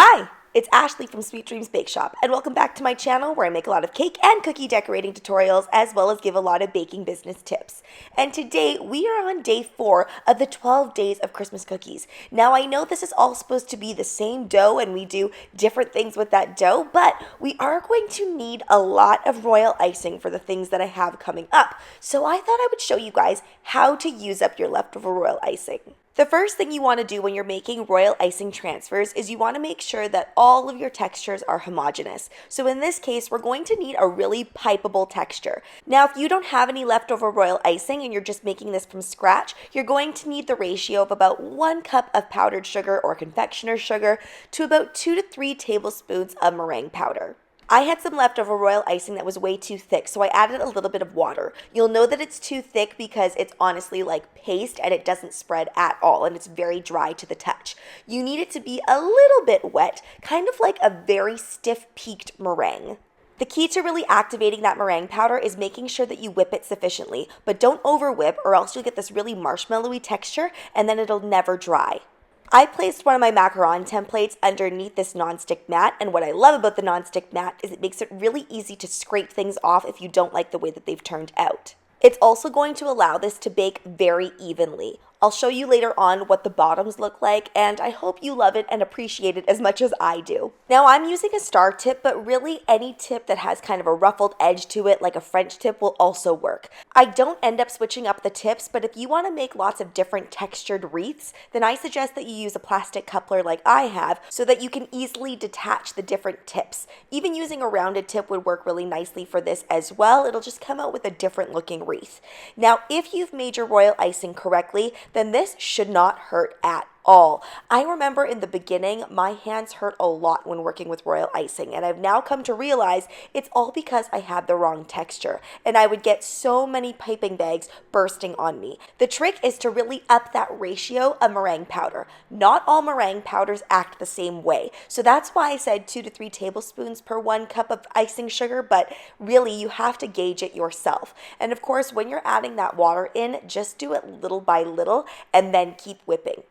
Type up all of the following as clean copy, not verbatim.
Hi, it's Ashley from Sweet Dreams Bake Shop, and welcome back to my channel where I make a lot of cake and cookie decorating tutorials as well as give a lot of baking business tips. And today we are on day 4 of the 12 days of Christmas cookies. Now I know this is all supposed to be the same dough and we do different things with that dough, but we are going to need a lot of royal icing for the things that I have coming up. So I thought I would show you guys how to use up your leftover royal icing. The first thing you want to do when you're making royal icing transfers is you want to make sure that all of your textures are homogeneous. So in this case, we're going to need a really pipeable texture. Now, if you don't have any leftover royal icing and you're just making this from scratch, you're going to need the ratio of about 1 cup of powdered sugar or confectioner's sugar to about 2 to 3 tablespoons of meringue powder. I had some leftover royal icing that was way too thick, so I added a little bit of water. You'll know that it's too thick because it's honestly like paste and it doesn't spread at all and it's very dry to the touch. You need it to be a little bit wet, kind of like a very stiff peaked meringue. The key to really activating that meringue powder is making sure that you whip it sufficiently, but don't over whip or else you'll get this really marshmallowy texture and then it'll never dry. I placed one of my macaron templates underneath this nonstick mat, and what I love about the nonstick mat is it makes it really easy to scrape things off if you don't like the way that they've turned out. It's also going to allow this to bake very evenly. I'll show you later on what the bottoms look like, and I hope you love it and appreciate it as much as I do. Now I'm using a star tip, but really any tip that has kind of a ruffled edge to it, like a French tip, will also work. I don't end up switching up the tips, but if you want to make lots of different textured wreaths, then I suggest that you use a plastic coupler like I have so that you can easily detach the different tips. Even using a rounded tip would work really nicely for this as well. It'll just come out with a different looking wreath. Now, if you've made your royal icing correctly, then this should not hurt at all. I remember in the beginning, my hands hurt a lot when working with royal icing, and I've now come to realize it's all because I had the wrong texture, and I would get so many piping bags bursting on me. The trick is to really up that ratio of meringue powder. Not all meringue powders act the same way, so that's why I said 2 to 3 tablespoons per 1 cup of icing sugar, but really you have to gauge it yourself. And of course, when you're adding that water in, just do it little by little and then keep whipping.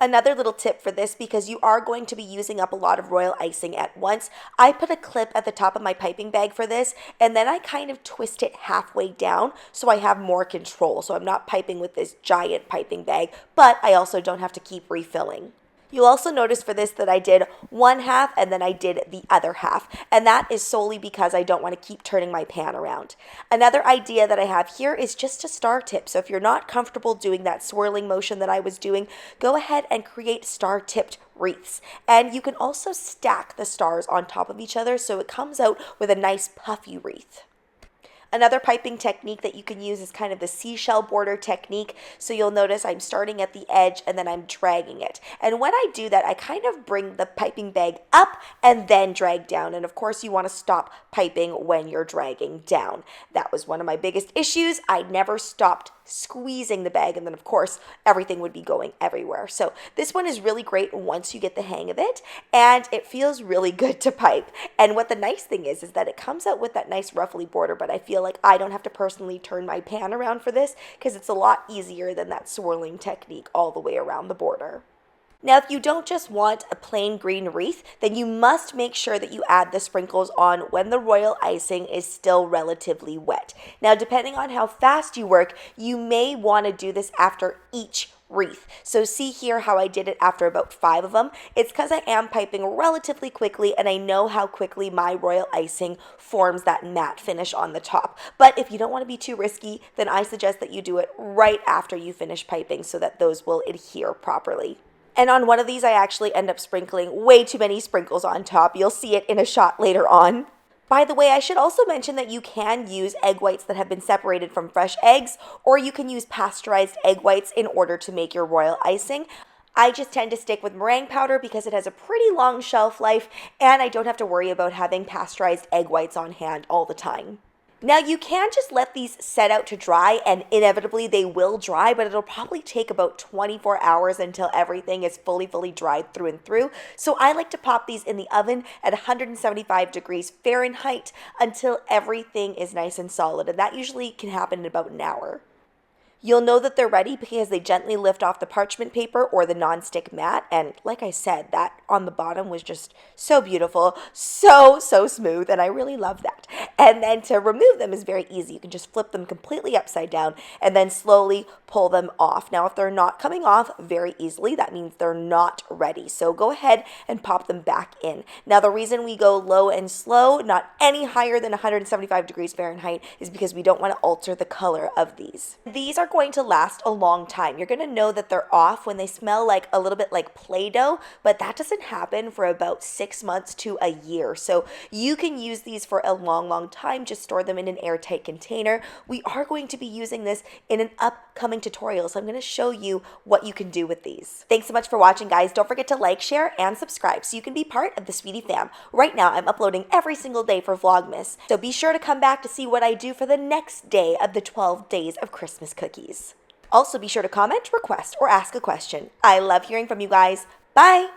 Another little tip for this, because you are going to be using up a lot of royal icing at once, I put a clip at the top of my piping bag for this, and then I kind of twist it halfway down so I have more control. So I'm not piping with this giant piping bag, but I also don't have to keep refilling. You'll also notice for this that I did one half and then I did the other half, and that is solely because I don't want to keep turning my pan around. Another idea that I have here is just a star tip. So if you're not comfortable doing that swirling motion that I was doing, go ahead and create star tipped wreaths. And you can also stack the stars on top of each other so it comes out with a nice puffy wreath. Another piping technique that you can use is kind of the seashell border technique. So you'll notice I'm starting at the edge and then I'm dragging it. And when I do that, I kind of bring the piping bag up and then drag down. And of course, you want to stop piping when you're dragging down. That was one of my biggest issues. I never stopped squeezing the bag, and then of course everything would be going everywhere. So this one is really great once you get the hang of it, and it feels really good to pipe. And what the nice thing is that it comes out with that nice ruffly border, but I feel like I don't have to personally turn my pan around for this because it's a lot easier than that swirling technique all the way around the border. Now, if you don't just want a plain green wreath, then you must make sure that you add the sprinkles on when the royal icing is still relatively wet. Now, depending on how fast you work, you may want to do this after each wreath. So see here how I did it after about 5 of them. It's because I am piping relatively quickly and I know how quickly my royal icing forms that matte finish on the top. But if you don't want to be too risky, then I suggest that you do it right after you finish piping so that those will adhere properly. And on one of these, I actually end up sprinkling way too many sprinkles on top. You'll see it in a shot later on. By the way, I should also mention that you can use egg whites that have been separated from fresh eggs, or you can use pasteurized egg whites in order to make your royal icing. I just tend to stick with meringue powder because it has a pretty long shelf life, and I don't have to worry about having pasteurized egg whites on hand all the time. Now you can just let these set out to dry, and inevitably they will dry, but it'll probably take about 24 hours until everything is fully dried through and through. So I like to pop these in the oven at 175 degrees Fahrenheit until everything is nice and solid, and that usually can happen in about an hour. You'll know that they're ready because they gently lift off the parchment paper or the nonstick mat. And like I said, that on the bottom was just so beautiful, so smooth, and I really love that. And then to remove them is very easy. You can just flip them completely upside down and then slowly pull them off. Now, if they're not coming off very easily, that means they're not ready. So go ahead and pop them back in. Now, the reason we go low and slow, not any higher than 175 degrees Fahrenheit, is because we don't want to alter the color of these. These are going to last a long time. You're going to know that they're off when they smell like a little bit like Play-Doh, but that doesn't happen for about 6 months to a year. So you can use these for a long time. Just store them in an airtight container. We are going to be using this in an upcoming tutorial, so I'm going to show you what you can do with these. Thanks so much for watching, guys. Don't forget to like, share, and subscribe so you can be part of the Sweetie fam. Right now, I'm uploading every single day for Vlogmas, so be sure to come back to see what I do for the next day of the 12 days of Christmas cookies. Also, be sure to comment, request, or ask a question. I love hearing from you guys. Bye!